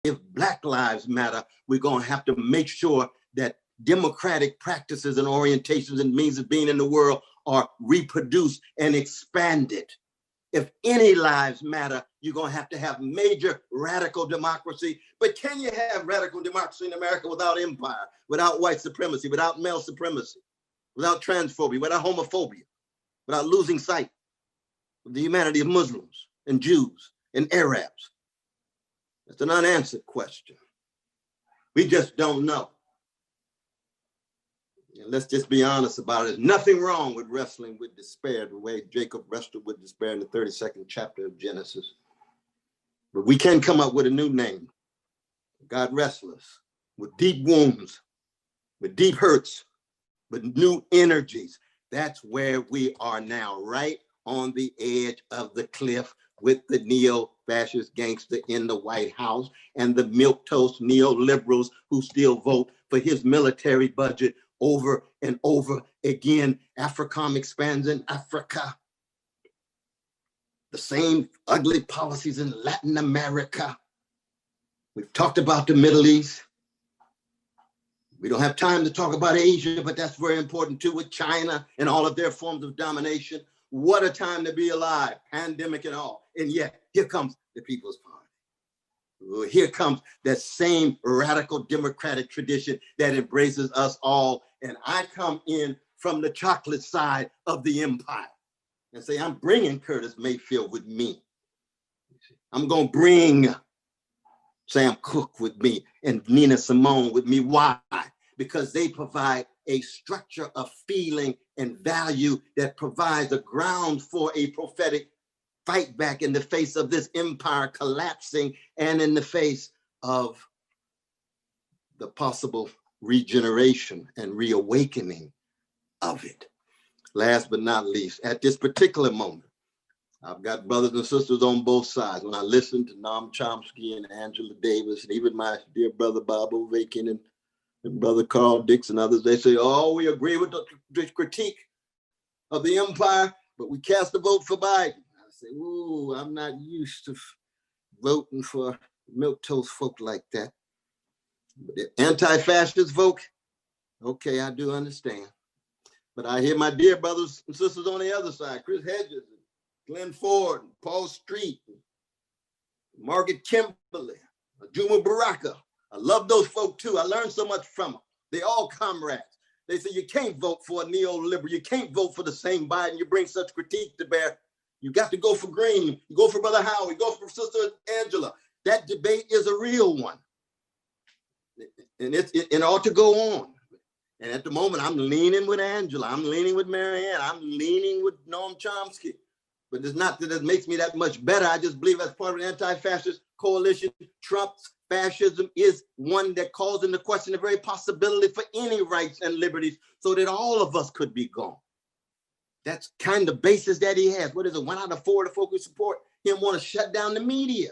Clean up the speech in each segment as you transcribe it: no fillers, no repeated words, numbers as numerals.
if Black Lives Matter, we're going to have to make sure that democratic practices and orientations and means of being in the world are reproduced and expanded. If any lives matter, you're going to have major radical democracy. But can you have radical democracy in America without empire, without white supremacy, without male supremacy, without transphobia, without homophobia, without losing sight of the humanity of Muslims and Jews and Arabs? It's an unanswered question. We just don't know. And let's just be honest about it. There's nothing wrong with wrestling with despair the way Jacob wrestled with despair in the 32nd chapter of Genesis. But we can come up with a new name. God wrestlers with deep wounds, with deep hurts, with new energies. That's where we are now, right on the edge of the cliff with the neo-fascist gangster in the White House and the milquetoast neoliberals who still vote for his military budget over and over again. AFRICOM expands in Africa. The same ugly policies in Latin America. We've talked about the Middle East. We don't have time to talk about Asia, but that's very important too, with China and all of their forms of domination. What a time to be alive, pandemic and all. And yet, here comes the People's Party. Here comes that same radical democratic tradition that embraces us all. And I come in from the chocolate side of the empire and say, I'm bringing Curtis Mayfield with me. I'm going to bring Sam Cooke with me and Nina Simone with me. Why? Because they provide a structure of feeling and value that provides a ground for a prophetic fight back in the face of this empire collapsing and in the face of the possible regeneration and reawakening of it. Last but not least, at this particular moment, I've got brothers and sisters on both sides. When I listen to Noam Chomsky and Angela Davis, and even my dear brother Bob Ovakin and brother Carl Dix and others, they say, oh, we agree with the critique of the empire, but we cast a vote for Biden. I say, ooh, I'm not used to voting for milquetoast folk like that. But the anti-fascist folk, okay, I do understand. But I hear my dear brothers and sisters on the other side, Chris Hedges, Glenn Ford, Paul Street, Margaret Kimberly, Juma Baraka. I love those folk too. I learned so much from them. They all comrades. They say you can't vote for a neoliberal. You can't vote for the same Biden. You bring such critique to bear. You got to go for Green. You go for Brother Howard. You go for Sister Angela. That debate is a real one. And it ought to go on. And at the moment, I'm leaning with Angela. I'm leaning with Marianne. I'm leaning with Noam Chomsky. But it's not that it makes me that much better. I just believe as part of the anti-fascist coalition, Trump's fascism is one that calls into question the very possibility for any rights and liberties so that all of us could be gone. That's kind of basis that he has. What is it? 1 out of 4 of the folk who support him want to shut down the media.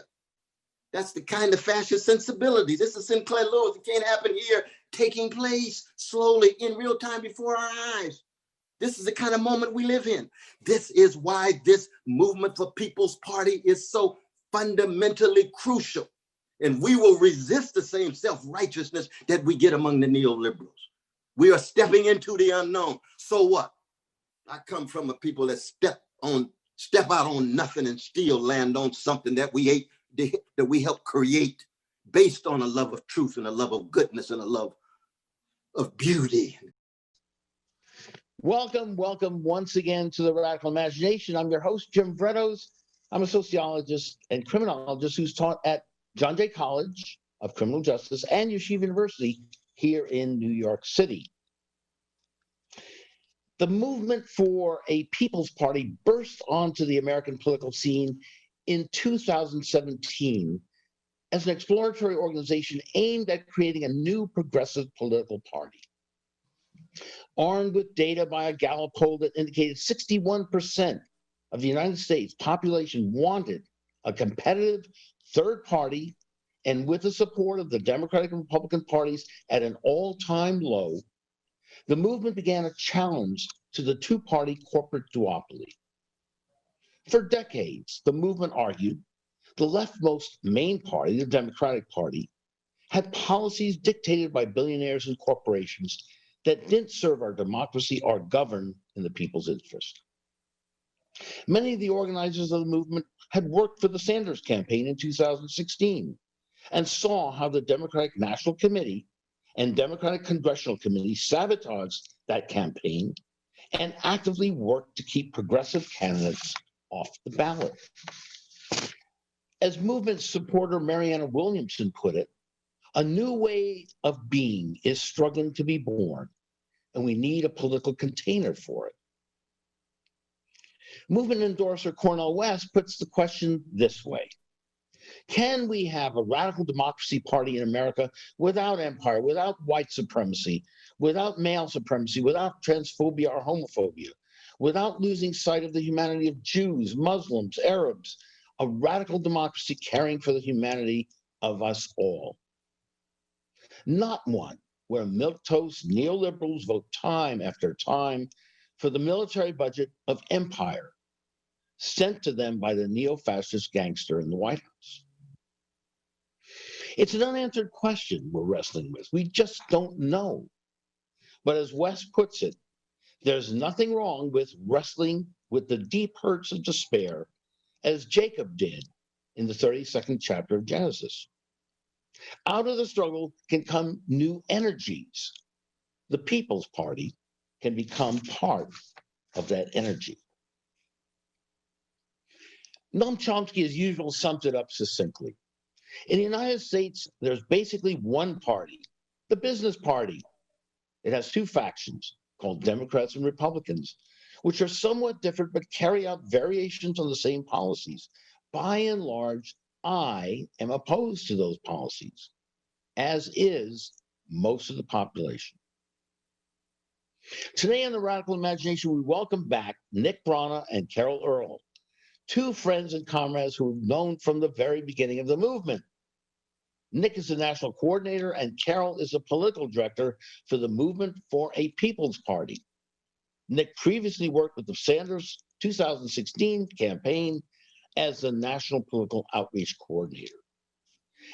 That's the kind of fascist sensibility. This is Sinclair Lewis. It can't happen here, taking place slowly in real time before our eyes. This is the kind of moment we live in. This is why this movement for People's Party is so fundamentally crucial. And we will resist the same self-righteousness that we get among the neoliberals. We are stepping into the unknown. So what? I come from a people that step out on nothing and still land on something that we ate, that we helped create based on a love of truth and a love of goodness and a love of beauty. Welcome once again to the Radical Imagination. I'm your host, Jim Vrettos. I'm a sociologist and criminologist who's taught at John Jay College of Criminal Justice and Yeshiva University here in New York City. The movement for a People's Party burst onto the American political scene in 2017 as an exploratory organization aimed at creating a new progressive political party. Armed with data by a Gallup poll that indicated 61% of the United States population wanted a competitive third party, and with the support of the Democratic and Republican parties at an all-time low, the movement began a challenge to the two-party corporate duopoly. For decades, the movement argued The leftmost main party, the Democratic Party, had policies dictated by billionaires and corporations that didn't serve our democracy or govern in the people's interest. Many of the organizers of the movement had worked for the Sanders campaign in 2016 and saw how the Democratic National Committee and Democratic Congressional Committee sabotaged that campaign and actively worked to keep progressive candidates off the ballot. As movement supporter Marianne Williamson put it, a new way of being is struggling to be born, and we need a political container for it. Movement endorser Cornel West puts the question this way: can we have a radical democracy party in America without empire, without white supremacy, without male supremacy, without transphobia or homophobia, without losing sight of the humanity of Jews, Muslims, Arabs, a radical democracy caring for the humanity of us all? Not one where milquetoast neoliberals vote time after time for the military budget of empire sent to them by the neo-fascist gangster in the White House. It's an unanswered question we're wrestling with. We just don't know. But as West puts it, there's nothing wrong with wrestling with the deep hurts of despair, as Jacob did in the 32nd chapter of Genesis. Out of the struggle can come new energies. The People's Party can become part of that energy. Noam Chomsky, as usual, sums it up succinctly. In the United States, there's basically one party, the business party. It has two factions called Democrats and Republicans, which are somewhat different but carry out variations on the same policies. By and large, I am opposed to those policies, as is most of the population. Today on The Radical Imagination, we welcome back Nick Brana and Carol Ehrle, two friends and comrades who we've known from the very beginning of the movement. Nick is the national coordinator and Carol is the political director for the Movement for a People's Party. Nick previously worked with the Sanders 2016 campaign as the national political outreach coordinator.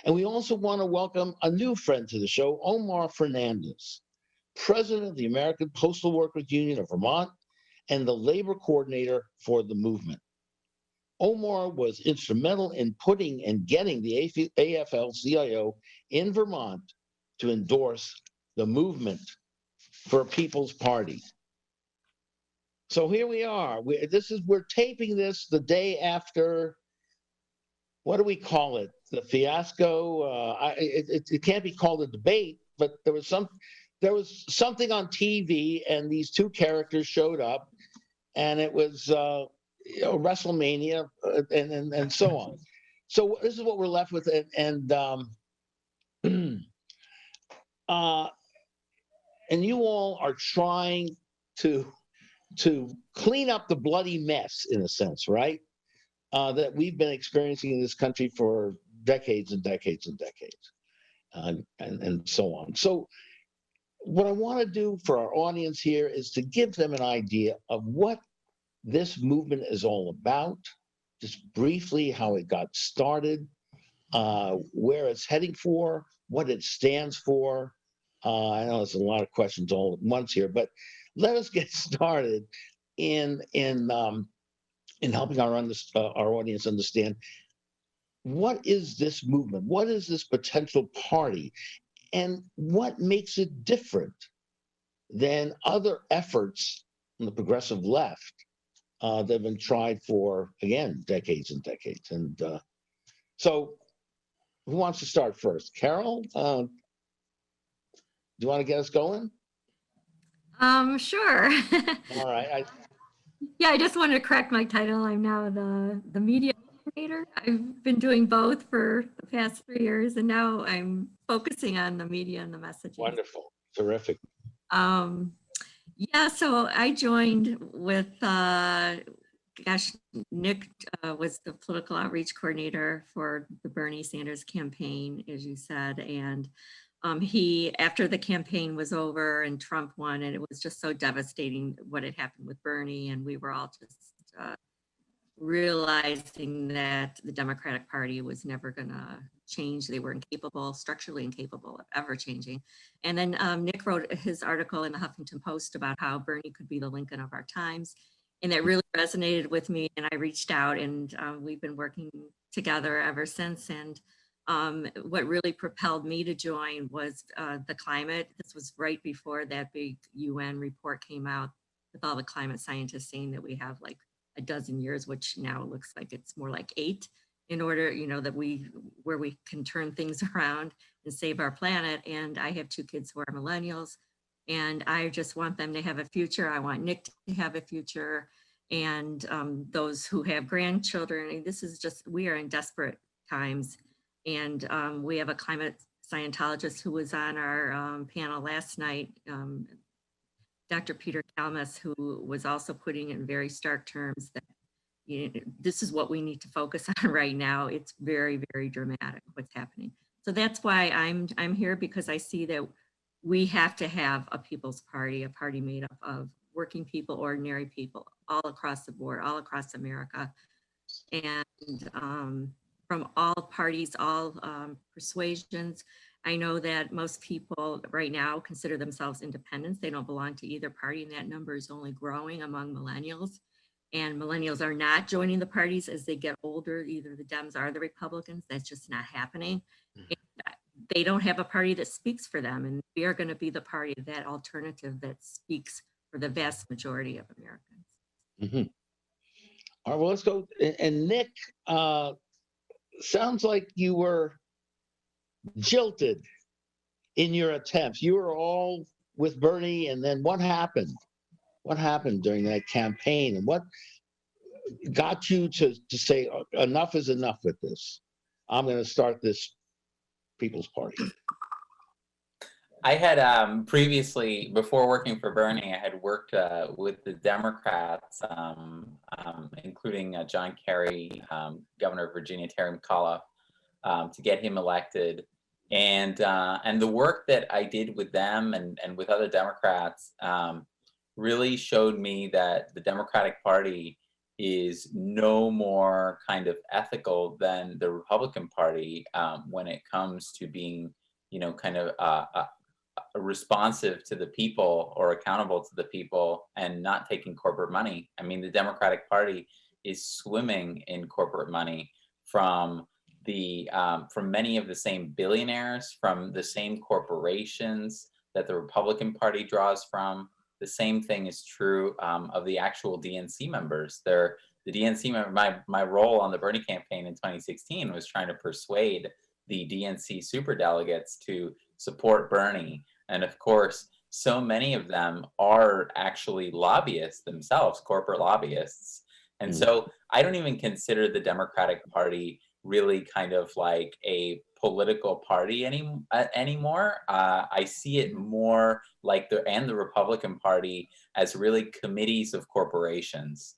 And we also want to welcome a new friend to the show, Omar Fernandez, president of the American Postal Workers Union of Vermont and the labor coordinator for the movement. Omar was instrumental in putting and getting the AFL-CIO in Vermont to endorse the Movement for a People's Party. So here we are. We're taping this the day after, what do we call it? The fiasco. It can't be called a debate, but there was something on TV, and these two characters showed up, and it was WrestleMania, and so on. So this is what we're left with, and you all are trying to clean up the bloody mess, in a sense, right? That we've been experiencing in this country for decades and decades and decades, and so on. So what I want to do for our audience here is to give them an idea of what this movement is all about, just briefly how it got started, where it's heading for, what it stands for. I know there's a lot of questions all at once here, but let us get started in helping our audience understand what is this movement, what is this potential party, and what makes it different than other efforts on the progressive left that have been tried for, again, decades and decades. And so who wants to start first? Carol, do you want to get us going? Sure. All right. Yeah, I just wanted to correct my title. I'm now the media coordinator. I've been doing both for the past 3 years, and now I'm focusing on the media and the messaging. Wonderful. Terrific. Yeah, so I joined with, Nick was the political outreach coordinator for the Bernie Sanders campaign, as you said, and he, after the campaign was over and Trump won, and it was just so devastating what had happened with Bernie, and we were all just realizing that the Democratic Party was never going to change. They were incapable, structurally incapable of ever changing. And then Nick wrote his article in the Huffington Post about how Bernie could be the Lincoln of our times. And that really resonated with me. And I reached out, and we've been working together ever since. And what really propelled me to join was the climate. This was right before that big UN report came out with all the climate scientists saying that we have like a dozen years, which now looks like it's more like 8, in order, you know, that where we can turn things around and save our planet. And I have 2 kids who are millennials, and I just want them to have a future. I want Nick to have a future, and those who have grandchildren. And this is just, we are in desperate times. And we have a climate scientologist who was on our panel last night, Dr. Peter Kalmus, who was also putting in very stark terms that, you know, this is what we need to focus on right now. It's very, very dramatic what's happening. So that's why I'm here, because I see that we have to have a people's party, a party made up of working people, ordinary people, all across the board, all across America, and from all parties, all persuasions. I know that most people right now consider themselves independents. They don't belong to either party, and that number is only growing among millennials. And millennials are not joining the parties as they get older, either the Dems or the Republicans. That's just not happening. And they don't have a party that speaks for them. And we are going to be the party, that alternative that speaks for the vast majority of Americans. Mm-hmm. All right, well, let's go. And Nick, sounds like you were jilted in your attempts. You were all with Bernie, and then what happened? What happened during that campaign, and what got you to say enough is enough with this? I'm going to start this People's Party. I had previously, before working for Bernie, I had worked with the Democrats, including John Kerry, Governor of Virginia, Terry McAuliffe, to get him elected. And the work that I did with them and with other Democrats really showed me that the Democratic Party is no more kind of ethical than the Republican Party when it comes to being, you know, kind of responsive to the people or accountable to the people and not taking corporate money. I mean, the Democratic Party is swimming in corporate money from many of the same billionaires, from the same corporations that the Republican Party draws from. The same thing is true of the actual DNC members. The DNC member, my role on the Bernie campaign in 2016 was trying to persuade the DNC superdelegates to support Bernie. And of course, so many of them are actually lobbyists themselves, corporate lobbyists. And so I don't even consider the Democratic Party really kind of like a political party anymore. I see it more like the Republican Party as really committees of corporations.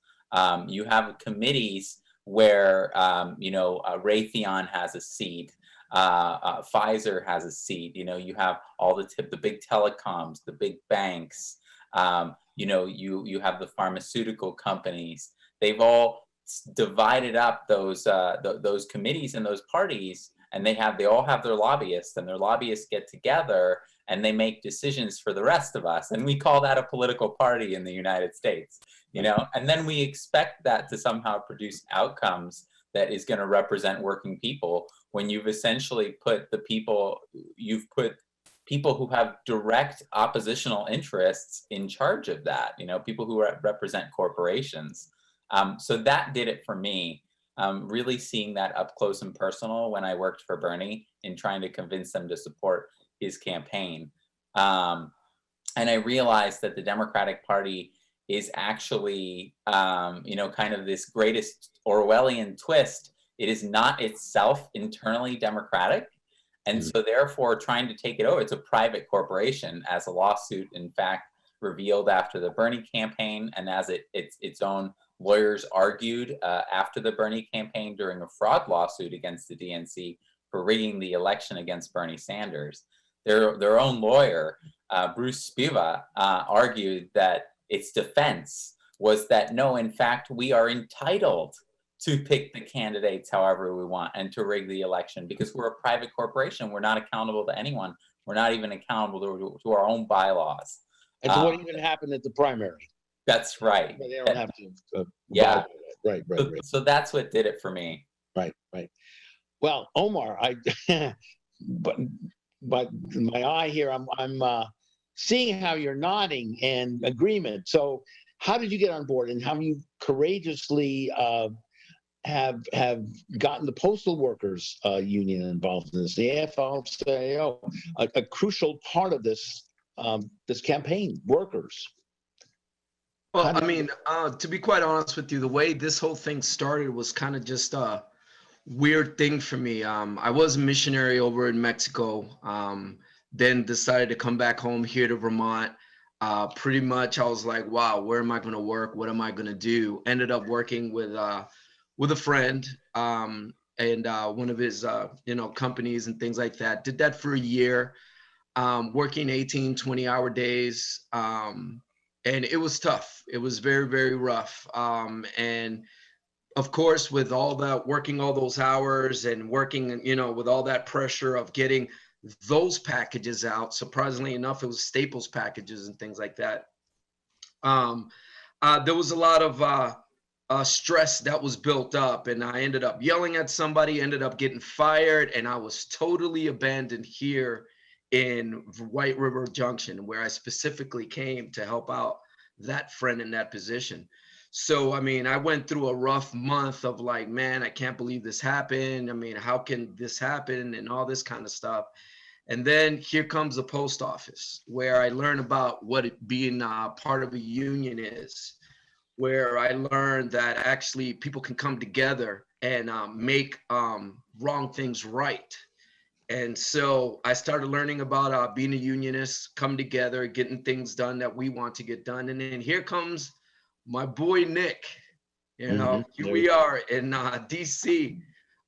You have committees where, Raytheon has a seat, Pfizer has a seat. You know, you have all the big telecoms, the big banks. You have the pharmaceutical companies. They've all divided up those committees and those parties, and they all have their lobbyists, and their lobbyists get together and they make decisions for the rest of us, and we call that a political party in the United States, you know. And then we expect that to somehow produce outcomes that is going to represent working people, when you've essentially put people who have direct oppositional interests in charge of that, you know, people who represent corporations. So that did it for me, really seeing that up close and personal when I worked for Bernie in trying to convince them to support his campaign. And I realized that the Democratic Party is actually, kind of this greatest Orwellian twist. It is not itself internally democratic. And so therefore trying to take it over, it's a private corporation, as a lawsuit, in fact, revealed after the Bernie campaign, and as its own lawyers argued after the Bernie campaign during a fraud lawsuit against the DNC for rigging the election against Bernie Sanders. Their own lawyer, Bruce Spiva, argued that its defense was that, no, in fact, we are entitled to pick the candidates however we want and to rig the election, because we're a private corporation. We're not accountable to anyone. We're not even accountable to our own bylaws. And so what even happened at the primary? That's right. They don't have to. Yeah. Right. So that's what did it for me. Right. Well, Omar, but my eye here, I'm seeing how you're nodding in agreement. So how did you get on board, and how you courageously have gotten the postal workers union involved in this, the AFL-CIO, a crucial part of this this campaign, workers? Well, I mean, to be quite honest with you, the way this whole thing started was kind of just a weird thing for me. I was a missionary over in Mexico, then decided to come back home here to Vermont. Pretty much, I was like, wow, where am I going to work? What am I going to do? Ended up working with a friend and one of his, companies and things like that. Did that for a year, working 18, 20-hour days. And it was tough. It was very, very rough. And of course, with all that, working all those hours and working, with all that pressure of getting those packages out, surprisingly enough, it was Staples packages and things like that. There was a lot of stress that was built up, and I ended up yelling at somebody, ended up getting fired, and I was totally abandoned here in White River Junction, where I specifically came to help out that friend in that position. So, I mean, I went through a rough month of like, man, I can't believe this happened. I mean, how can this happen, and all this kind of stuff. And then here comes the post office, where I learn about what being part of a union is, where I learned that actually people can come together and make wrong things right. And so I started learning about being a unionist, come together, getting things done that we want to get done. And then here comes my boy, Nick. Here we are in DC.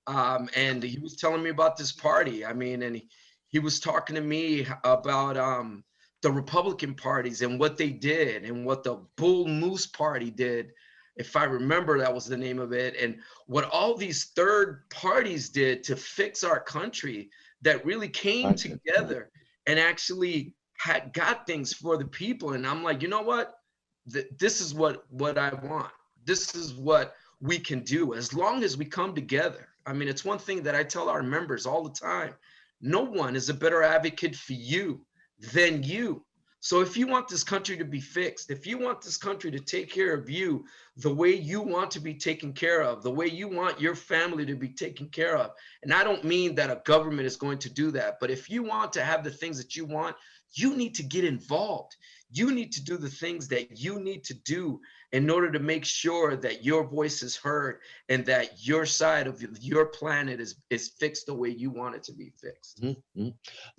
And he was telling me about this party. I mean, and he was talking to me about the Republican parties and what they did, and what the Bull Moose Party did, if I remember, that was the name of it, and what all these third parties did to fix our country, that really came together and actually got things for the people. And I'm like, you know what? This is what I want. This is what we can do as long as we come together. I mean, it's one thing that I tell our members all the time. No one is a better advocate for you than you. So if you want this country to be fixed, if you want this country to take care of you the way you want to be taken care of, the way you want your family to be taken care of, and I don't mean that a government is going to do that, but if you want to have the things that you want, you need to get involved. You need to do the things that you need to do in order to make sure that your voice is heard and that your side of your planet is fixed the way you want it to be fixed. Mm-hmm.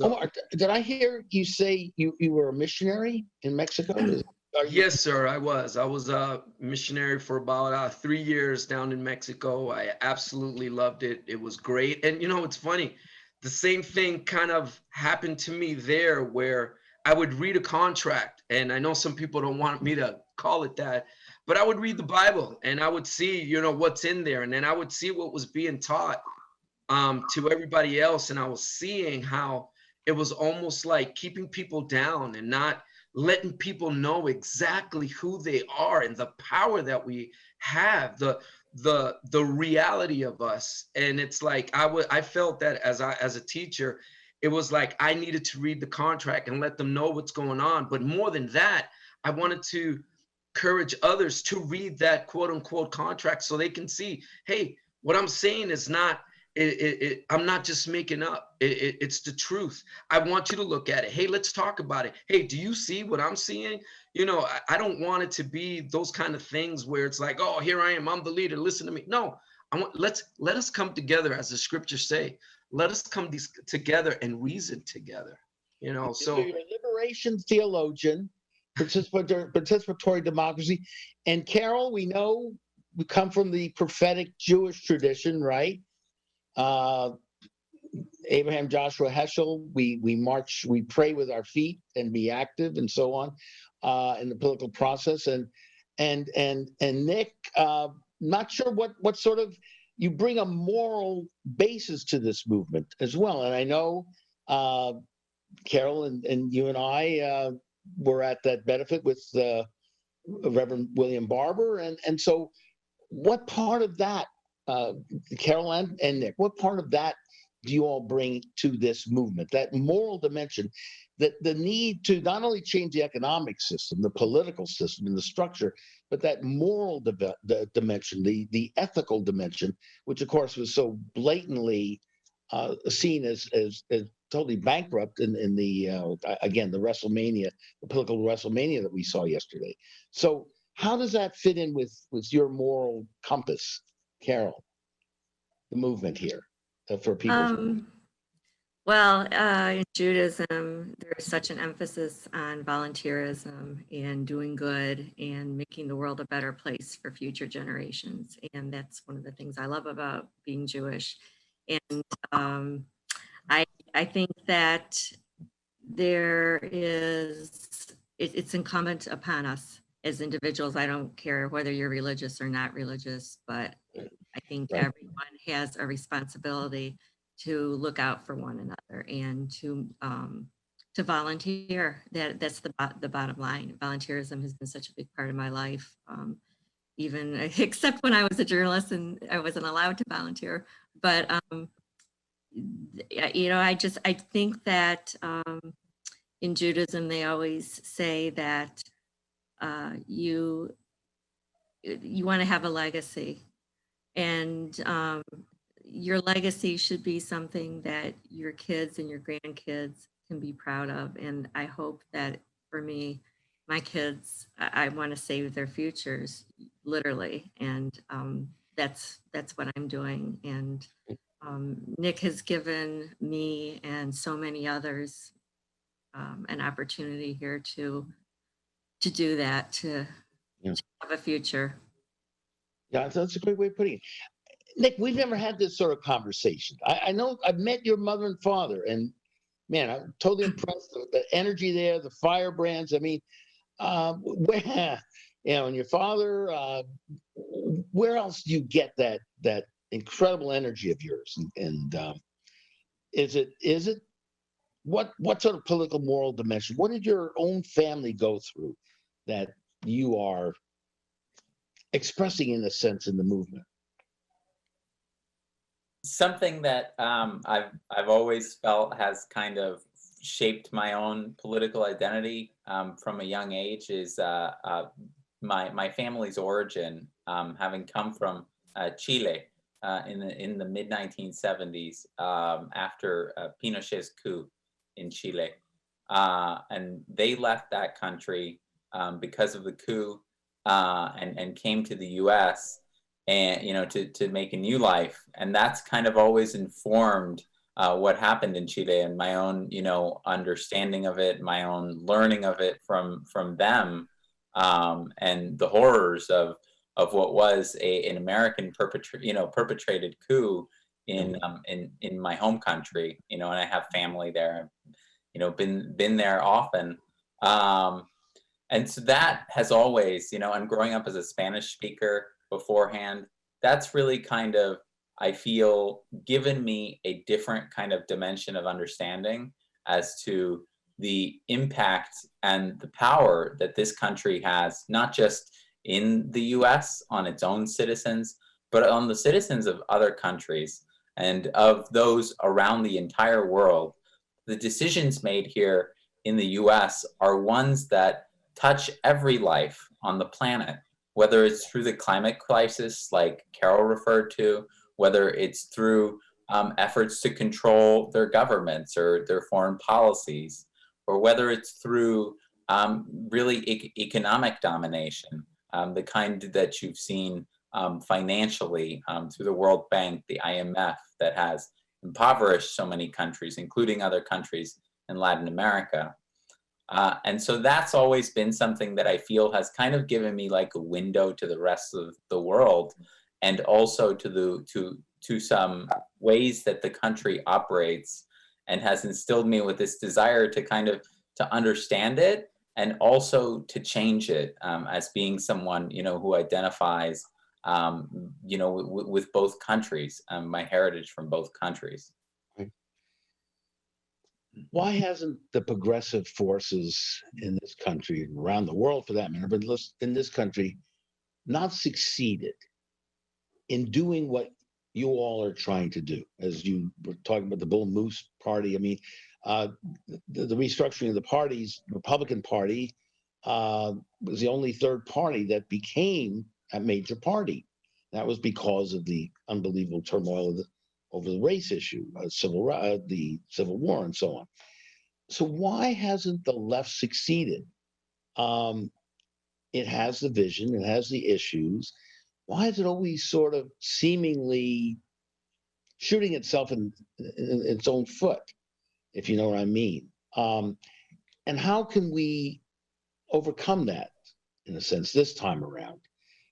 Omar, did I hear you say you were a missionary in Mexico? Yes, sir, I was. I was a missionary for about 3 years down in Mexico. I absolutely loved it. It was great. And it's funny. The same thing kind of happened to me there, where I would read a contract, and I know some people don't want me to call it that, but I would read the Bible and I would see, what's in there. And then I would see what was being taught to everybody else. And I was seeing how it was almost like keeping people down and not letting people know exactly who they are and the power that we have, the reality of us. And it's like, I felt that as a teacher, it was like I needed to read the contract and let them know what's going on. But more than that, I wanted to encourage others to read that quote unquote contract so they can see, hey, what I'm saying is not, I'm not just making up. It's the truth. I want you to look at it. Hey, let's talk about it. Hey, do you see what I'm seeing? I don't want it to be those kind of things where it's like, oh, here I am, I'm the leader, listen to me. No, let us come together, as the scriptures say. Let us come together and reason together. So you're a liberation theologian, participatory democracy. And Carol, we know we come from the prophetic Jewish tradition, right? Abraham, Joshua, Heschel, we march, we pray with our feet and be active and so on in the political process. And Nick, not sure what sort of, you bring a moral basis to this movement as well. And I know Carol and you and I were at that benefit with Reverend William Barber. And so what part of that, Carol and Nick, what part of that do you all bring to this movement, that moral dimension, that the need to not only change the economic system, the political system and the structure, but that moral dimension, the ethical dimension, which of course was so blatantly seen as totally bankrupt in the again, the WrestleMania, the political WrestleMania that we saw yesterday. So how does that fit in with your moral compass, Carol, the movement here for people? Well, in Judaism, there's such an emphasis on volunteerism and doing good and making the world a better place for future generations. And that's one of the things I love about being Jewish. And I think that it's incumbent upon us as individuals. I don't care whether you're religious or not religious, but I think Right. everyone has a responsibility to look out for one another and to volunteer. That's the bottom line. Volunteerism has been such a big part of my life, even except when I was a journalist and I wasn't allowed to volunteer. But I think that in Judaism they always say that you want to have a legacy, and your legacy should be something that your kids and your grandkids can be proud of. And I hope that for me, my kids, I want to save their futures, literally. And that's what I'm doing. And Nick has given me and so many others an opportunity here to do that, to have a future. Yeah, that's a great way of putting it. Nick, we've never had this sort of conversation. I know I've met your mother and father, and man, I'm totally impressed with the energy there, the firebrands. I mean, where, and your father, where else do you get that incredible energy of yours? And is it what sort of political moral dimension? What did your own family go through that you are expressing in a sense in the movement? Something that I've always felt has kind of shaped my own political identity from a young age is my family's origin, having come from Chile in the mid 1970s after Pinochet's coup in Chile, and they left that country because of the coup and came to the U.S. and to make a new life. And that's kind of always informed what happened in Chile and my own understanding of it, my own learning of it from them, and the horrors of what was an American perpetrated coup in my home country, and I have family there, been there often. And so that has always, I'm growing up as a Spanish speaker beforehand. That's really kind of, I feel, given me a different kind of dimension of understanding as to the impact and the power that this country has, not just in the US on its own citizens, but on the citizens of other countries and of those around the entire world. The decisions made here in the US are ones that touch every life on the planet, whether it's through the climate crisis, like Carol referred to, whether it's through efforts to control their governments or their foreign policies, or whether it's through really economic domination, the kind that you've seen financially through the World Bank, the IMF, that has impoverished so many countries, including other countries in Latin America. And so that's always been something that I feel has kind of given me like a window to the rest of the world, and also to some ways that the country operates, and has instilled me with this desire to kind of to understand it and also to change it as being someone who identifies you know, with both countries, my heritage from both countries. Why hasn't the progressive forces in this country, around the world for that matter, but in this country, not succeeded in doing what you all are trying to do? As you were talking about the Bull Moose Party, I mean, the restructuring of the parties, Republican Party was the only third party that became a major party. That was because of the unbelievable turmoil over the race issue, the Civil War, and so on. So why hasn't the left succeeded? It has the vision, it has the issues. Why is it always sort of seemingly shooting itself in its own foot, if you know what I mean? And how can we overcome that, in a sense, this time around?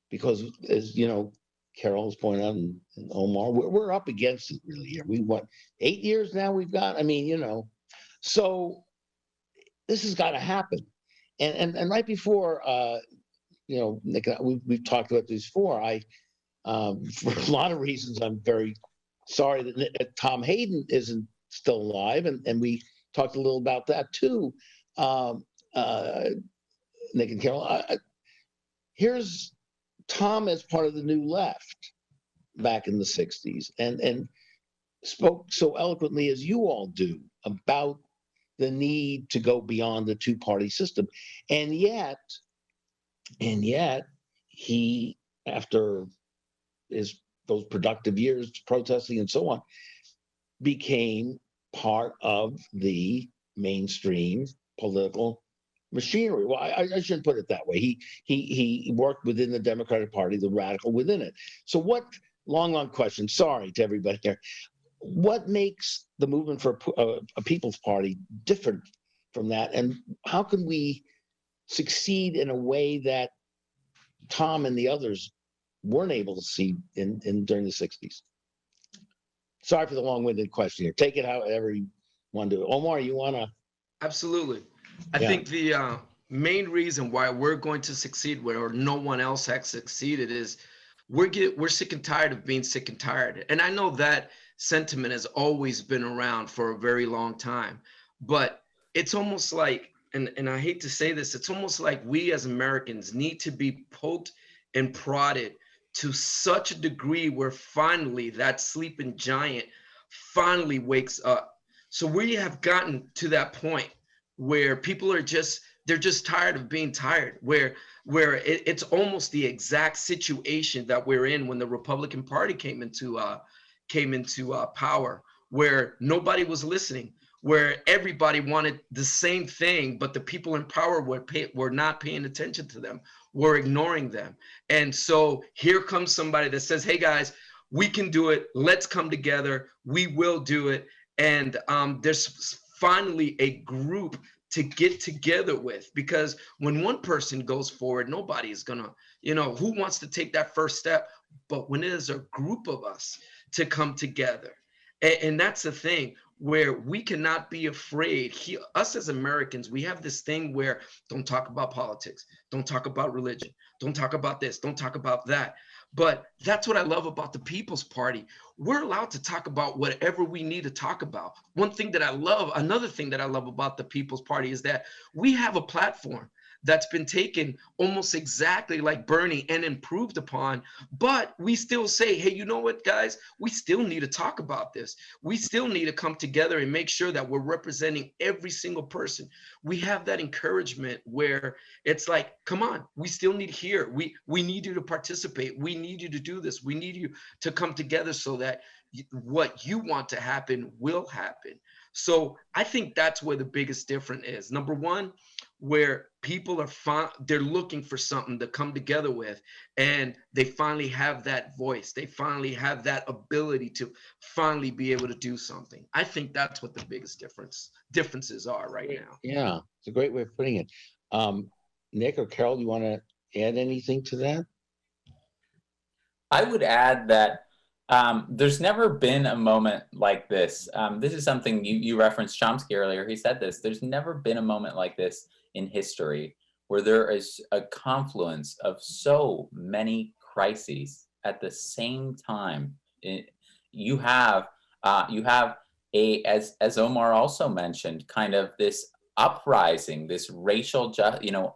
Because, as you know, Carol has pointed out, and Omar, we're up against it really here. We what, 8 years now we've got? I mean, you know, so this has got to happen. And right before, you know, Nick, we've talked about this before. For a lot of reasons, I'm very sorry that Tom Hayden isn't still alive, and we talked a little about that too. Nick and Carol, here's Tom as part of the New Left back in the 60s, and spoke so eloquently as you all do about the need to go beyond the two-party system. And yet he, after those productive years protesting and so on, became part of the mainstream political machinery. Well, I shouldn't put it that way. He worked within the Democratic Party, the radical within it. So what, long question, sorry to everybody here, what makes the movement for a People's Party different from that? And how can we succeed in a way that Tom and the others weren't able to see during the 60s? Sorry for the long-winded question here. Take it however you want to do it. Omar, you want to? Absolutely. I think the main reason why we're going to succeed where no one else has succeeded is we're sick and tired of being sick and tired. And I know that sentiment has always been around for a very long time, but it's almost like, and I hate to say this, it's almost like we as Americans need to be poked and prodded to such a degree where finally that sleeping giant finally wakes up. So we have gotten to that point where people are they're just tired of being tired, where it's almost the exact situation that we're in when the Republican Party came into power, where nobody was listening, where everybody wanted the same thing, but the people in power were not paying attention to them, were ignoring them. And so here comes somebody that says, hey guys, we can do it. Let's come together. We will do it. And there's finally a group to get together with, because when one person goes forward, nobody is gonna, who wants to take that first step? But when it is a group of us to come together, and that's the thing where we cannot be afraid. Us as Americans, we have this thing where don't talk about politics, don't talk about religion, don't talk about this, don't talk about that. But that's what I love about the People's Party. We're allowed to talk about whatever we need to talk about. Another thing that I love about the People's Party is that we have a platform that's been taken almost exactly like Bernie and improved upon, but we still say, hey, you know what, guys, we still need to talk about this. We still need to come together and make sure that we're representing every single person. We have that encouragement where it's like, come on, we still need here. We need you to participate. We need you to do this. We need you to come together so that what you want to happen will happen. So I think that's where the biggest difference is. Number one, where people they're looking for something to come together with, and they finally have that voice. They finally have that ability to finally be able to do something. I think that's what the biggest differences are right now. Yeah, it's a great way of putting it. Nick or Carol, you want to add anything to that? I would add that there's never been a moment like this. This is something you referenced Chomsky earlier. He said this. There's never been a moment like this in history where there is a confluence of so many crises at the same time. You have a, as Omar also mentioned, kind of this uprising, this racial justice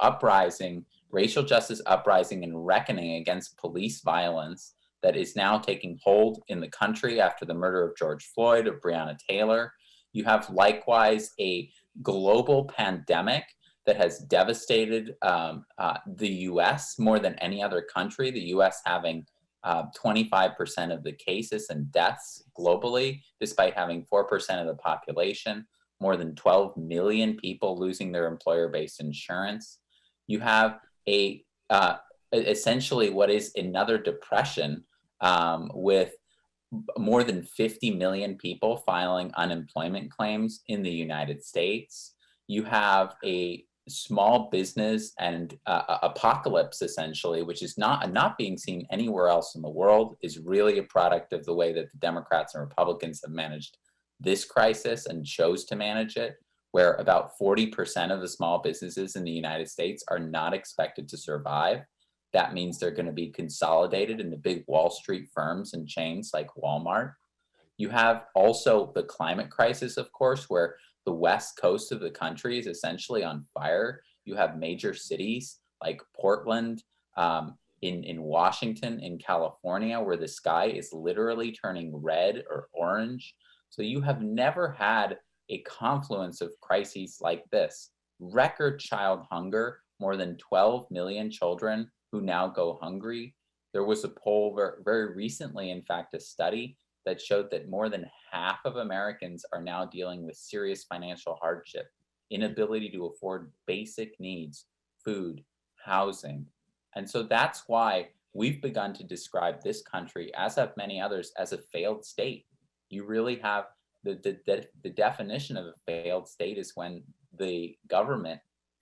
uprising and reckoning against police violence that is now taking hold in the country after the murder of George Floyd, of Breonna Taylor. You have likewise a global pandemic that has devastated the US more than any other country, the US having 25% of the cases and deaths globally, despite having 4% of the population, more than 12 million people losing their employer-based insurance. You have essentially what is another depression with more than 50 million people filing unemployment claims in the United States. You have a small business and apocalypse, essentially, which is not being seen anywhere else in the world, is really a product of the way that the Democrats and Republicans have managed this crisis and chose to manage it, where about 40% of the small businesses in the United States are not expected to survive. That means they're going to be consolidated into big Wall Street firms and chains like Walmart. You have also the climate crisis, of course, where the west coast of the country is essentially on fire. You have major cities like Portland, in Washington, in California, where the sky is literally turning red or orange. So you have never had a confluence of crises like this. Record child hunger, more than 12 million children who now go hungry. There was a poll very recently, in fact, a study that showed that more than half of Americans are now dealing with serious financial hardship, inability to afford basic needs, food, housing. And so that's why we've begun to describe this country, as have many others, as a failed state. You really have the definition of a failed state is when the government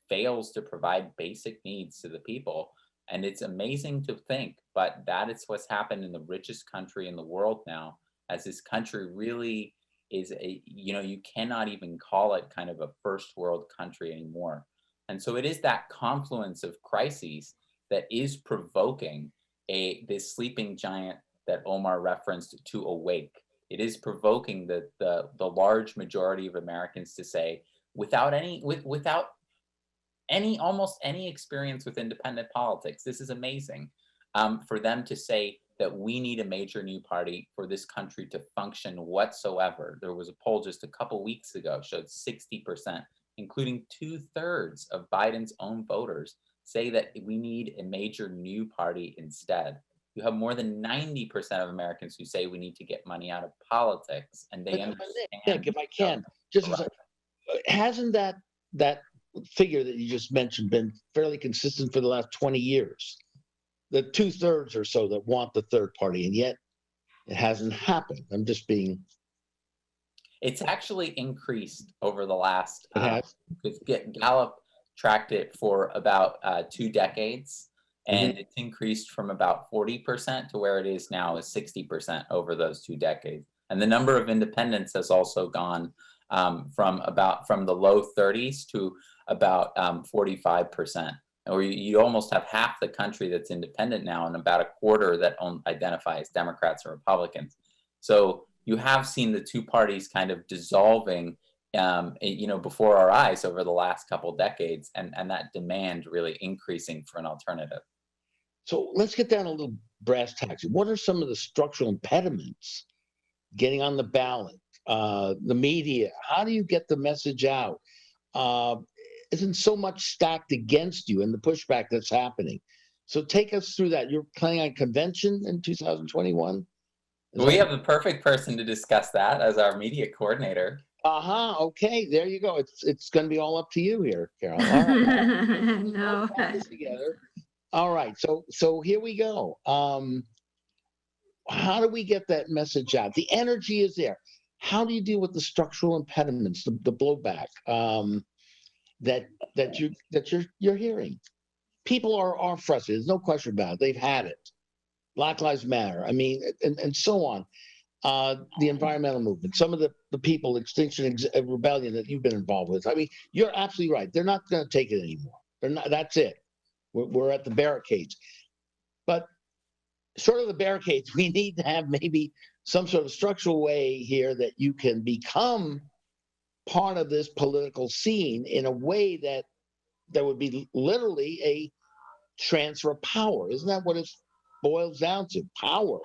fails to provide basic needs to the people. And it's amazing to think, but that is what's happened in the richest country in the world now, as this country really is you cannot even call it kind of a first world country anymore. And so it is that confluence of crises that is provoking this sleeping giant that Omar referenced to awake. It is provoking the large majority of Americans to say, without almost any experience with independent politics, this is amazing, for them to say that we need a major new party for this country to function whatsoever. There was a poll just a couple weeks ago showed 60%, including 2/3 of Biden's own voters, say that we need a major new party instead. You have more than 90% of Americans who say we need to get money out of politics, and they understand. Nick, if I can, hasn't that figure that you just mentioned been fairly consistent for the last 20 years? The 2/3 or so that want the third party, and yet it hasn't happened. I'm just being. It's actually increased over the last. It has. Gallup tracked it for about 2 decades, and it's increased from about 40% to where it is now is 60% over those 2 decades. And the number of independents has also gone from the low 30s to about 45%. Or you almost have half the country that's independent now, and about a quarter that identify as Democrats or Republicans. So you have seen the two parties kind of dissolving, before our eyes over the last couple decades, and that demand really increasing for an alternative. So let's get down a little brass tacks. What are some of the structural impediments getting on the ballot? The media, how do you get the message out? Isn't so much stacked against you in the pushback that's happening? So take us through that. You're planning on convention in 2021? We have the perfect person to discuss that as our media coordinator. Okay, there you go. It's going to be all up to you here, Carol. All right. No. Together. All right. So here we go. How do we get that message out? The energy is there. How do you deal with the structural impediments, the blowback that you're hearing? People are frustrated. There's no question about it. They've had it. Black Lives Matter. I mean, and so on. The environmental movement. Some of the people, Extinction Rebellion that you've been involved with. I mean, you're absolutely right. They're not going to take it anymore. They're not. That's it. We're at the barricades. But short of the barricades, we need to have maybe some sort of structural way here that you can become part of this political scene in a way that there would be literally a transfer of power. Isn't that what it boils down to? Power.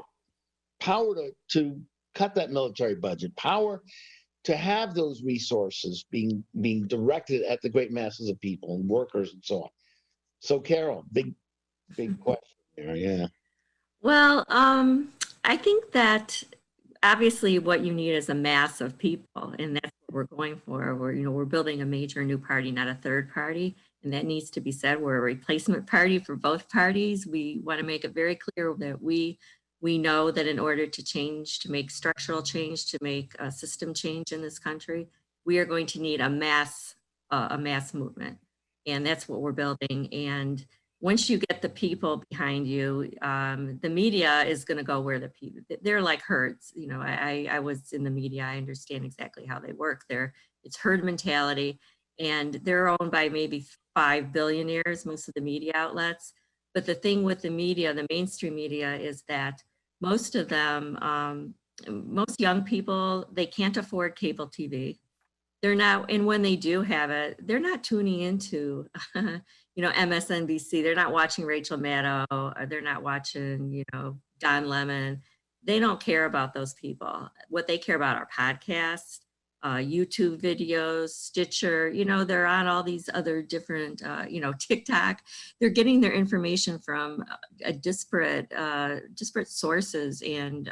Power to cut that military budget, power to have those resources being directed at the great masses of people and workers and so on. So, Carol, big question there. Yeah. Well, I think that obviously what you need is a mass of people, and that's what we're going for. We're building a major new party, not a third party, and that needs to be said. We're a replacement party for both parties. We want to make it very clear that we know that in order to change, to make structural change, to make a system change in this country, we are going to need a mass movement, and that's what we're building. And once you get the people behind you, the media is going to go where the people, they're like herds. I was in the media. I understand exactly how they work. It's herd mentality, and they're owned by maybe 5 billionaires, most of the media outlets. But the thing with the media, the mainstream media, is that most of them, most young people, they can't afford cable TV. They're not, and when they do have it, they're not tuning into, MSNBC. They're not watching Rachel Maddow, or they're not watching, Don Lemon. They don't care about those people. What they care about are podcasts, YouTube videos, Stitcher. They're on all these other different, TikTok. They're getting their information from disparate sources, and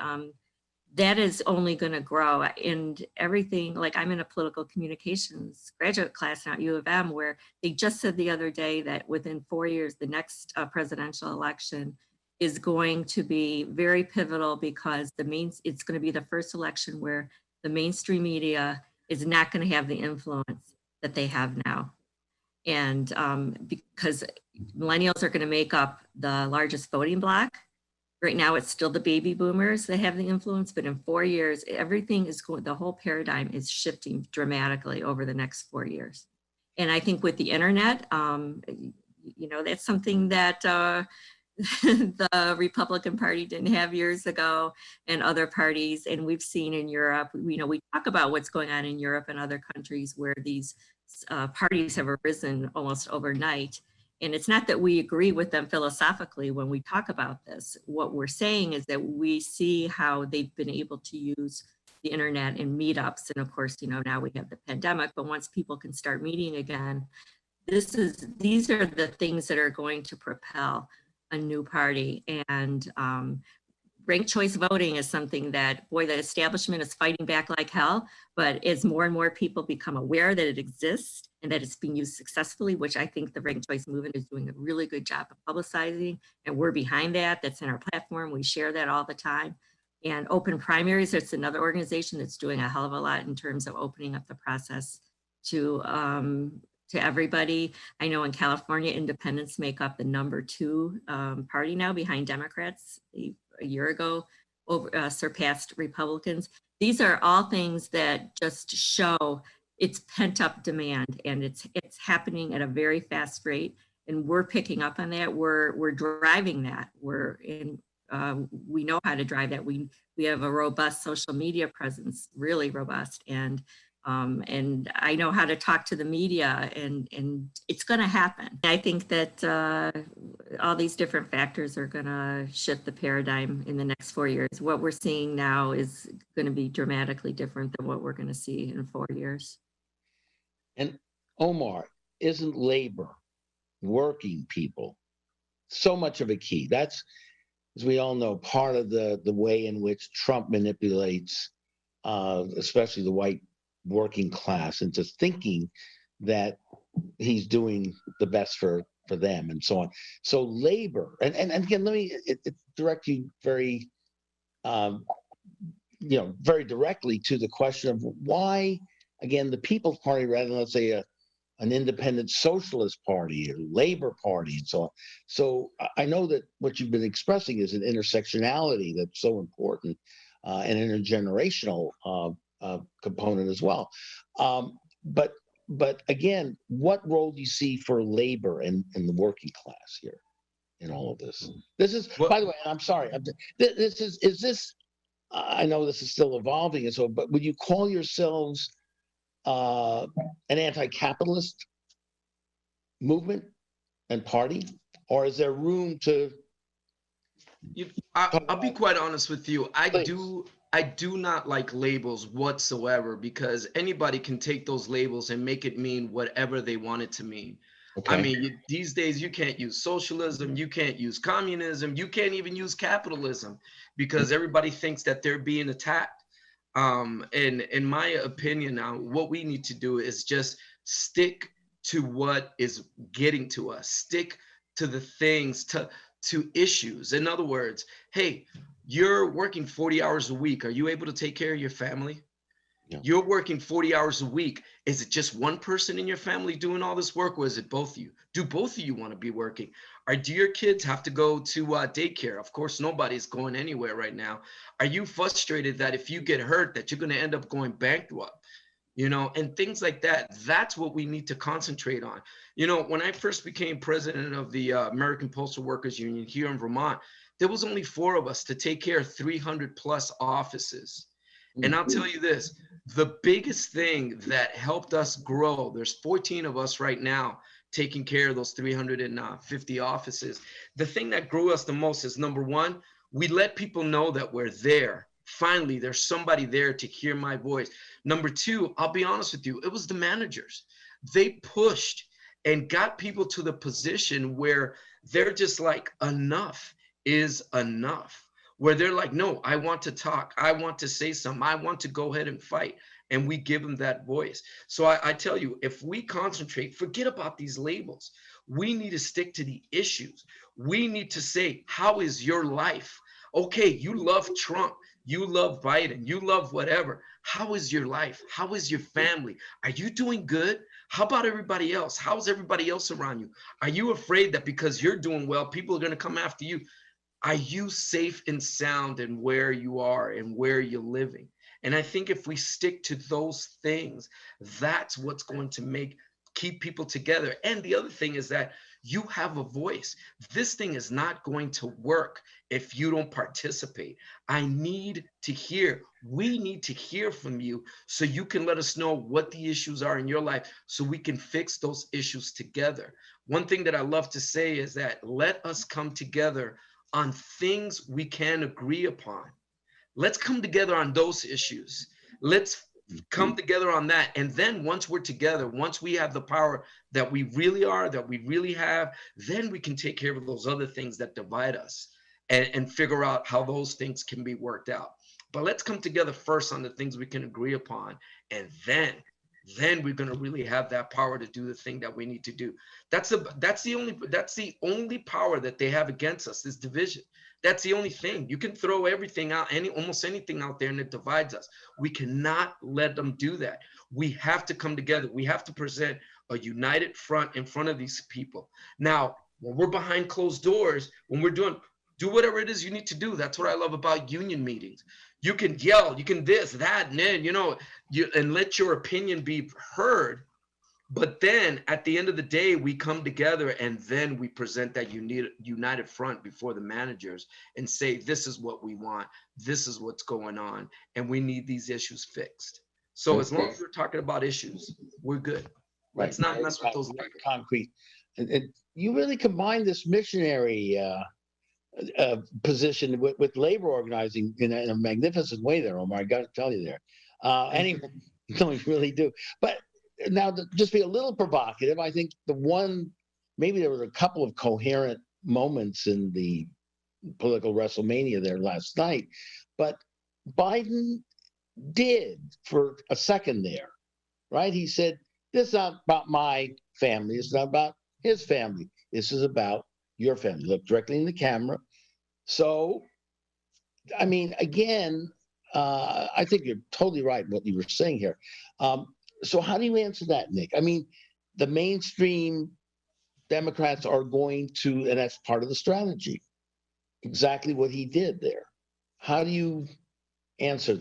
that is only going to grow. And everything, like, I'm in a political communications graduate class now at U of M, where they just said the other day that within 4 years, the next presidential election is going to be very pivotal, because it's going to be the first election where the mainstream media is not going to have the influence that they have now. And because millennials are going to make up the largest voting bloc. Right now, it's still the baby boomers that have the influence, but in 4 years, the whole paradigm is shifting dramatically over the next 4 years. And I think with the internet, that's something that the Republican Party didn't have years ago, and other parties. And we've seen in Europe, we talk about what's going on in Europe and other countries where these parties have arisen almost overnight. And it's not that we agree with them philosophically when we talk about this. What we're saying is that we see how they've been able to use the internet and meetups. And of course, now we have the pandemic, but once people can start meeting again, these are the things that are going to propel a new party. And ranked choice voting is something that, boy, the establishment is fighting back like hell. But as more and more people become aware that it exists and that it's being used successfully, which I think the ranked choice movement is doing a really good job of publicizing, and we're behind that. That's in our platform. We share that all the time. And open primaries, it's another organization that's doing a hell of a lot in terms of opening up the process to everybody. I know in California, independents make up the number 2 party now, behind Democrats. A year ago, surpassed Republicans. These are all things that just show it's pent up demand, and it's happening at a very fast rate. And we're picking up on that. We're driving that. We know how to drive that. We have a robust social media presence, really robust, and I know how to talk to the media, and it's going to happen. I think that all these different factors are going to shift the paradigm in the next 4 years. What we're seeing now is going to be dramatically different than what we're going to see in 4 years. And Omar, isn't labor, working people, so much of a key? That's, as we all know, part of the way in which Trump manipulates, especially the white working class, into thinking that he's doing the best for them and so on. So labor, and again, let me direct you very, very directly to the question of why, again, the People's Party rather than, let's say, an independent socialist party or labor party and so on. So I know that what you've been expressing is an intersectionality that's so important, and intergenerational component as well. But again, what role do you see for labor and the working class here in all of this? This is, What- by the way, and I'm sorry, is this, I know this is still evolving, and so, but would you call yourselves an anti-capitalist movement and party, or is there room to? I'll be quite honest with you. I Please. do not like labels whatsoever, because anybody can take those labels and make it mean whatever they want it to mean. Okay. I mean, these days you can't use socialism, you can't use communism, you can't even use capitalism, because everybody thinks that they're being attacked. And in my opinion now, what we need to do is just stick to what is getting to us, stick to the things, to issues. In other words, hey, you're working 40 hours a week. Are you able to take care of your family? Yeah. You're working 40 hours a week. Is it just one person in your family doing all this work, or is it both of you? Do both of you want to be working? Or do your kids have to go to daycare? Of course, nobody's going anywhere right now. Are you frustrated that if you get hurt, that you're going to end up going bankrupt? You know, and things like that. That's what we need to concentrate on. You know, when I first became president of the American Postal Workers Union here in Vermont, there was only 4 of us to take care of 300 plus offices. And I'll tell you this, the biggest thing that helped us grow, there's 14 of us right now taking care of those 350 offices. The thing that grew us the most is, number one, we let people know that we're there. Finally, there's somebody there to hear my voice. Number two, I'll be honest with you, it was the managers. They pushed and got people to the position where they're just like, enough is enough. Where they're like, no, I want to talk. I want to say something. I want to go ahead and fight. And we give them that voice. So I tell you, if we concentrate, forget about these labels. We need to stick to the issues. We need to say, how is your life? Okay, you love Trump. You love Biden, you love whatever. How is your life? How is your family? Are you doing good? How about everybody else? How's everybody else around you? Are you afraid that because you're doing well, people are going to come after you? Are you safe and sound in where you are and where you're living? And I think if we stick to those things, that's what's going to keep people together. And the other thing is that you have a voice. This thing is not going to work if you don't participate. I need to hear. We need to hear from you so you can let us know what the issues are in your life so we can fix those issues together. One thing that I love to say is that let us come together on things we can agree upon. Let's come together on those issues. Let's come together on that. And then once we're together, once we have the power that we really are, that we really have, then we can take care of those other things that divide us and figure out how those things can be worked out. But let's come together first on the things we can agree upon. And then we're going to really have that power to do the thing that we need to do. That's the only power that they have against us is division. That's the only thing. You can throw everything out, almost anything out there, and it divides us. We cannot let them do that. We have to come together. We have to present a united front in front of these people. Now, when we're behind closed doors, when we're do whatever it is you need to do. That's what I love about union meetings. You can yell, you can this, that, and then, and let your opinion be heard. But then at the end of the day, we come together and then we present that united front before the managers and say, this is what we want. This is what's going on. And we need these issues fixed. So as long as we're talking about issues, we're good. Right. Let's not mess with those concrete. And you really combine this missionary position with labor organizing in a magnificent way there, Omar. I got to tell you there. Anyway, no, you really do. But now, to just be a little provocative, I think maybe there was a couple of coherent moments in the political WrestleMania there last night, but Biden did for a second there, right? He said, this is not about my family. It's not about his family. This is about your family. Look directly in the camera. So, I mean, again, I think you're totally right what you were saying here. So how do you answer that, Nick? I mean, the mainstream Democrats are going to, and that's part of the strategy, exactly what he did there. How do you answer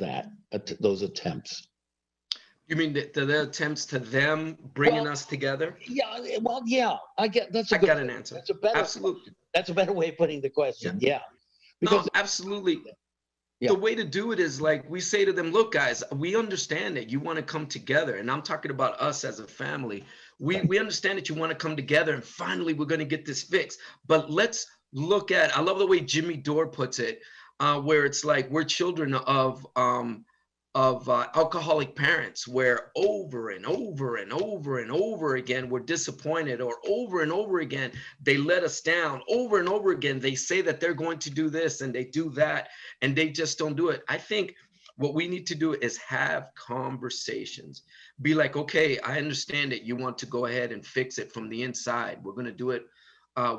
those attempts? You mean the attempts to them bringing us together? Yeah, well, yeah, I get that's a I good got an answer. That's a better Absolutely. That's a better way of putting the question. Yeah. Because No, absolutely. Yeah. The way to do it is like we say to them, look, guys, we understand that you want to come together. And I'm talking about us as a family. We understand that you want to come together and finally we're going to get this fixed. But let's look at, I love the way Jimmy Dore puts it, where it's like we're children of alcoholic parents, where over and over and over and over again we're disappointed, or over and over again they let us down, over and over again they say that they're going to do this and they do that and they just don't do it. I think what we need to do is have conversations, be like, okay, I understand that you want to go ahead and fix it from the inside. We're going to do it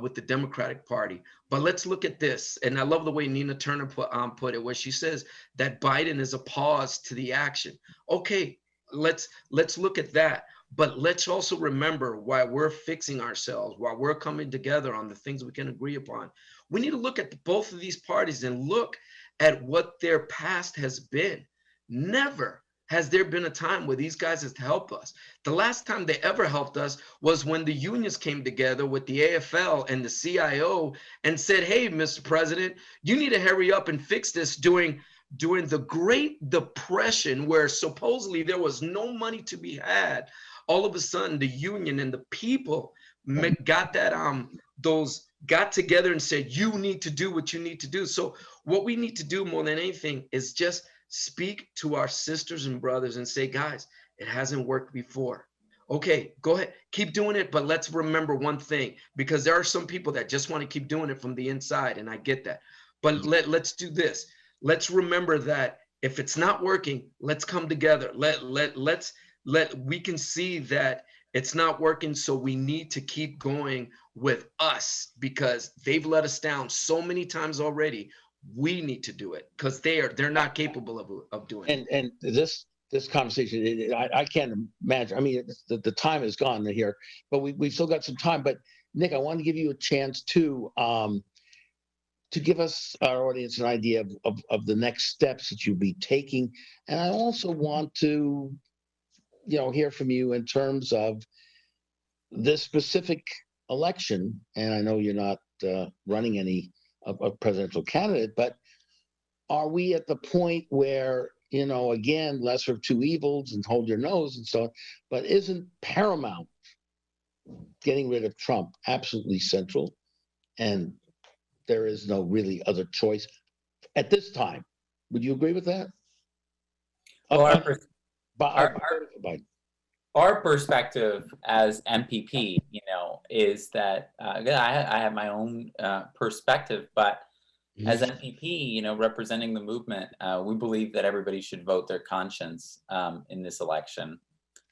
with the Democratic Party. But let's look at this. And I love the way Nina Turner put it, where she says that Biden is a pause to the action. Okay, let's look at that. But let's also remember, why we're fixing ourselves, while we're coming together on the things we can agree upon, we need to look at both of these parties and look at what their past has been. Never has there been a time where these guys has helped us. The last time they ever helped us was when the unions came together with the AFL and the CIO and said, hey, Mr. President, you need to hurry up and fix this during the Great Depression, where supposedly there was no money to be had. All of a sudden, the union and the people got that, got together and said, you need to do what you need to do. So what we need to do more than anything is just speak to our sisters and brothers and say, guys, it hasn't worked before. Okay, go ahead, keep doing it. But let's remember one thing, because there are some people that just want to keep doing it from the inside. And I get that. But let's do this. Let's remember that if it's not working, let's come together. We can see that it's not working. So we need to keep going with us, because they've let us down so many times already. We need to do it, because they're not capable of doing it. And this conversation, I can't imagine. I mean, the time is gone here, but we've still got some time. But Nick, I want to give you a chance to give us, our audience, an idea of the next steps that you'll be taking. And I also want to, hear from you in terms of this specific election. And I know you're not running any a presidential candidate, but are we at the point where, again, lesser of two evils and hold your nose and so on, but isn't paramount getting rid of Trump absolutely central, and there is no really other choice at this time? Would you agree with that? Well, our perspective as MPP, is that I have my own perspective, but as MPP, representing the movement, we believe that everybody should vote their conscience in this election.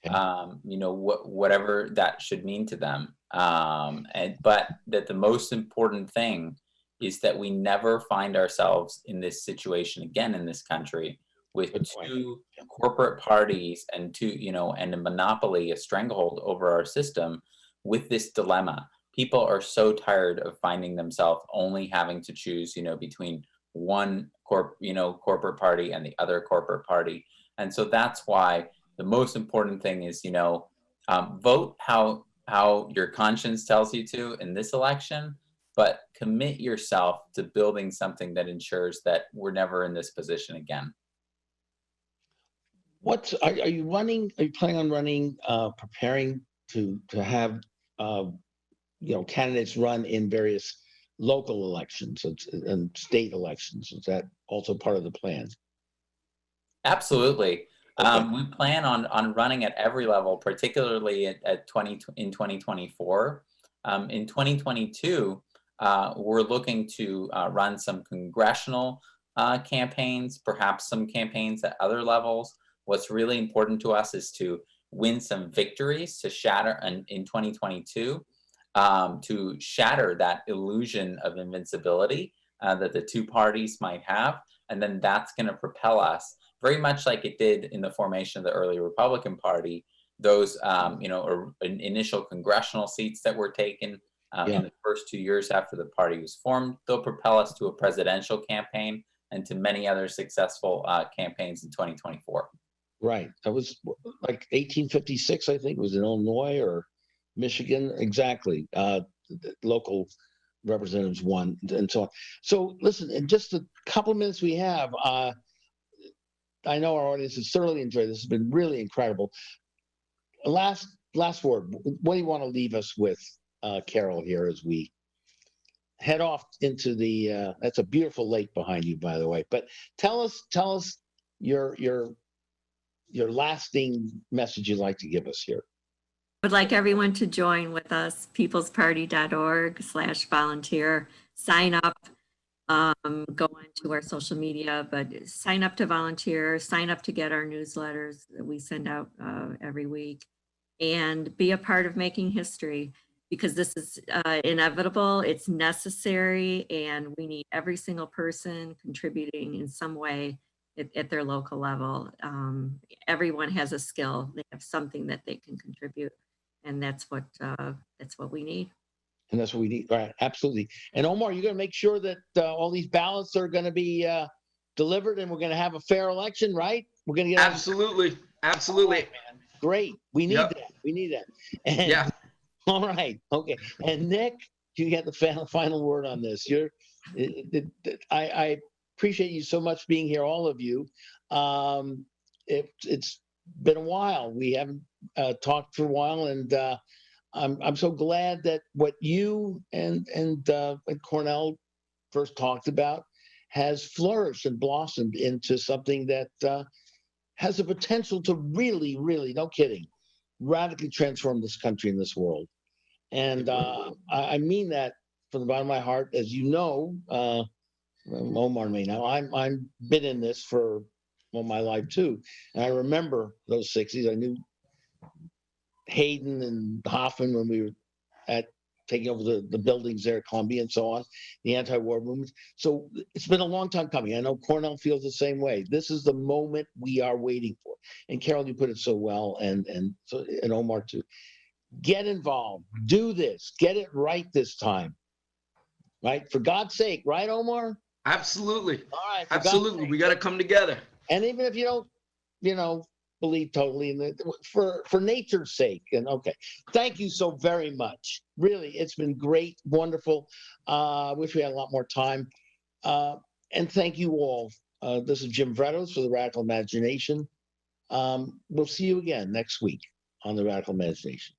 Whatever that should mean to them, but that the most important thing is that we never find ourselves in this situation again in this country, with two corporate parties and and a monopoly, a stranglehold over our system, with this dilemma. People are so tired of finding themselves only having to choose, between one corporate party and the other corporate party. And so that's why the most important thing is, vote how your conscience tells you to in this election, but commit yourself to building something that ensures that we're never in this position again. Are you running? Are you planning on running? Preparing to have candidates run in various local elections and state elections? Is that also part of the plan? Absolutely. Okay. We plan on running at every level, particularly in 2024. In 2022, we're looking to run some congressional campaigns, perhaps some campaigns at other levels. What's really important to us is to win some victories to shatter in 2022, to shatter that illusion of invincibility that the two parties might have. And then that's going to propel us, very much like it did in the formation of the early Republican Party. Those, initial congressional seats that were taken in the first 2 years after the party was formed, they'll propel us to a presidential campaign and to many other successful campaigns in 2024. Right. That was like 1856, I think. It was in Illinois or Michigan. Exactly. The local Representatives won, and so on. So listen, in just a couple of minutes we have, I know our audience has thoroughly enjoyed this. It's been really incredible. Last word. What do you want to leave us with, Carol, here as we head off into the? That's a beautiful lake behind you, by the way. But tell us your lasting message you'd like to give us here. Would like everyone to join with us, peoplesparty.org/volunteer. Sign up, go on to our social media, but sign up to volunteer, sign up to get our newsletters that we send out every week, and be a part of making history, because this is inevitable, it's necessary, and we need every single person contributing in some way at their local level. Everyone has a skill, they have something that they can contribute. And that's what we need. And that's what we need. Right, absolutely. And Omar, you're going to make sure that all these ballots are going to be delivered, and we're going to have a fair election, right? We're going to get absolutely. Right, man. Great. We need that. We need that. And, yeah. All right. Okay. And Nick, you get the final word on this. I appreciate you so much being here, all of you. It's been a while. We haven't talked for a while, and I'm so glad that what you and Cornell first talked about has flourished and blossomed into something that has the potential to really, really, no kidding, radically transform this country and this world. And I mean that from the bottom of my heart. As you know, Omar may know, I'm been in this for my life too. And I remember those 60s. I knew Hayden and Hoffman when we were taking over the buildings there at Columbia and so on, the anti-war movement. So it's been a long time coming. I know Cornell feels the same way. This is the moment we are waiting for. And Carol, you put it so well, and Omar too. Get involved. Do this. Get it right this time. Right? For God's sake, right, Omar? Absolutely. All right. Absolutely. We got to come together. And even if you don't, believe totally in it, for nature's sake. And okay, thank you so very much. Really, it's been great, wonderful. Wish we had a lot more time. And thank you all. This is Jim Vrettos for the Radical Imagination. We'll see you again next week on the Radical Imagination.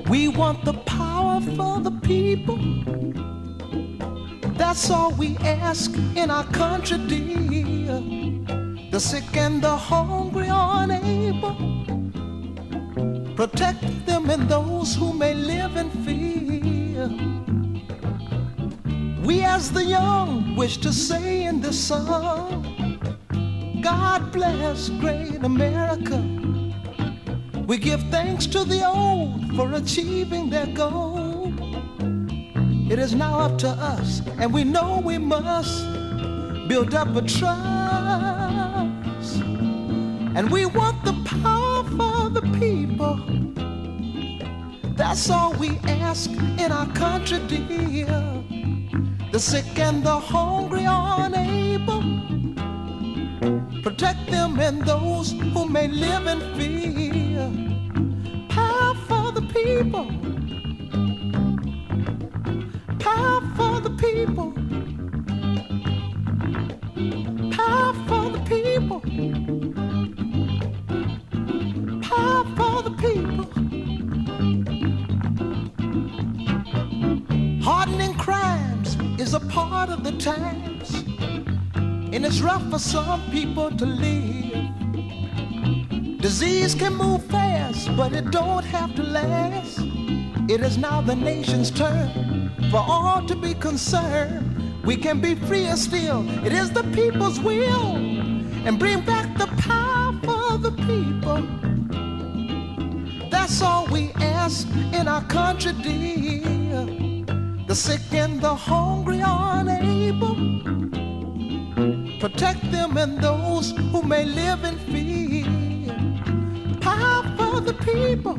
We want the power for the people. That's all we ask in our country, dear. The sick and the hungry are unable. Protect them and those who may live in fear. We as the young wish to say in this song, God bless great America. We give thanks to the old for achieving their goal. It is now up to us, and we know we must build up a trust. And we want the power for the people. That's all we ask in our country, dear. The sick and the hungry are unable. Protect them and those who may live in fear. Power for the people. Power for the people. Power for the people. Power for the people. Hardening crimes is a part of the times, and it's rough for some people to live. Disease can move fast, but it don't have to last. It is now the nation's turn for all to be concerned. We can be freer still. It is the people's will, and bring back the power for the people. That's all we ask in our country, dear. The sick and the hungry are unable. Protect them and those who may live in fear. Power for the people.